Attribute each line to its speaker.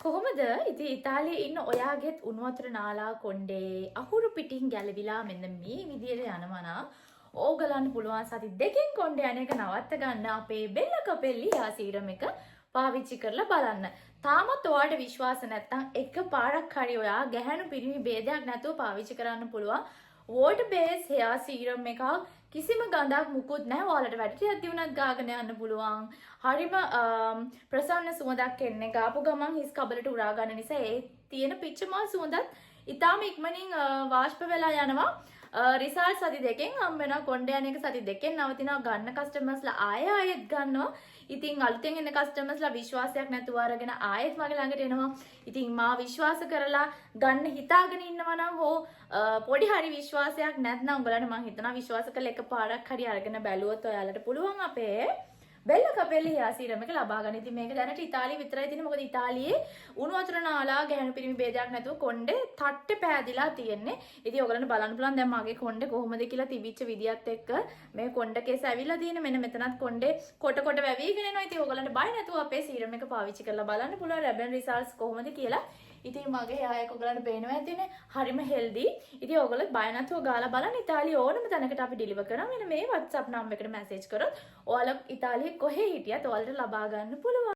Speaker 1: කොහොමද ඉතින් ඉතාලියේ ඉන්න ඔයාගෙත් උණු වතුර නාලා කොණ්ඩේ අහුරු පිටින් ගැලවිලා මෙන්න මේ විදියට යනවා නම් ඕගලන්ට පුළුවන් සති දෙකෙන් කොණ්ඩේ යන එක නවත්ත ගන්න අපේ බෙල්ල කපෙල්ලි යා සීරම් එක පාවිච්චි කරලා බලන්න. තාමත් ඔයාලට විශ්වාස නැත්නම් එක පාරක් හරි ඔයා ගැහැණු පිරිමි ભેදයක් නැතුව පාවිච්චි කරන්න පුළුවන්. water based hair serum එකක් කිසිම ගඳක් මුකුත් නැහැ. ඔයාලට වැටියක් දිනුනත් ගාගෙන යන්න පුළුවන්. හරිම ප්‍රසන්න සුවඳක් එන්නේ. ගාපු ගමන් හිස් කබලට උරා ගන්න නිසා ඒ තියෙන පිච්චමල් සුවඳත් ඊටාම ඉක්මනින් වාෂ්ප වෙලා යනවා. රිසල්ට් සති දෙකෙන් හම් වෙනවා. කොණ්ඩේ යන එක සති දෙකෙන් නවතිනවා. ගන්න කස්ටමර්ස්ලා ආයෙත් ගන්නවා. ඉතින් අලුතෙන් එන කස්ටමර්ස්ලා විශ්වාසයක් නැතුව අරගෙන ආයෙත් මගේ ළඟට එනවා. ඉතින් මා විශ්වාස කරලා ගන්න හිතාගෙන ඉන්නවා නම් හෝ පොඩි හරි විශ්වාසයක් නැත්නම් උඹලට මම හිතනවා විශ්වාස කරලා එකපාරක් හරි අරගෙන බැලුවොත් ඔයාලට පුළුවන් අපේ බෙල්ල කපෙල්ලි hair serum එක ලබා ගන්න. ඉතින් මේක දැනට ඉතාලියේ විතරයි තියෙන්නේ. මොකද ඉතාලියේ උණු වතුර නාලා ගැහැණු පිරිමි ભેදයක් නැතුව කොණ්ඩේ තට්ටේ පෑදිලා තියෙන්නේ. ඉතින් ඔයගලන්ට බලන්න පුළුවන් දැන් මගේ කොණ්ඩේ කොහොමද කියලා තිබිච්ච විදියත් එක්ක මේ කොණ්ඩ කේස ඇවිල්ලා තියෙන. මෙන්න මෙතනත් කොණ්ඩේ කොට කොට වැවිගෙන එනවා. ඉතින් ඔයගලන්ට බය නැතුව අපේ serum එක පාවිච්චි කරලා බලන්න පුළුවන් රැබන් රිසල්ට්ස් කොහොමද කියලා. ඉතින් මගේ hair එක ඔයගලන්ට පේනවා ඇතිනේ. හරිම healthy. ඉතින් ඔයගොල්ලෝ බය නැතුව ගාලා බලන්න. ඉතාලියේ ඕනම තැනකට අපි deliver කරනවා. මෙන්න මේ WhatsApp number එකට message කරොත් ඔයාලා ඉතාලියේ කොහේ හිටියත් ඔයාලට ලබා ගන්න පුළුවන්.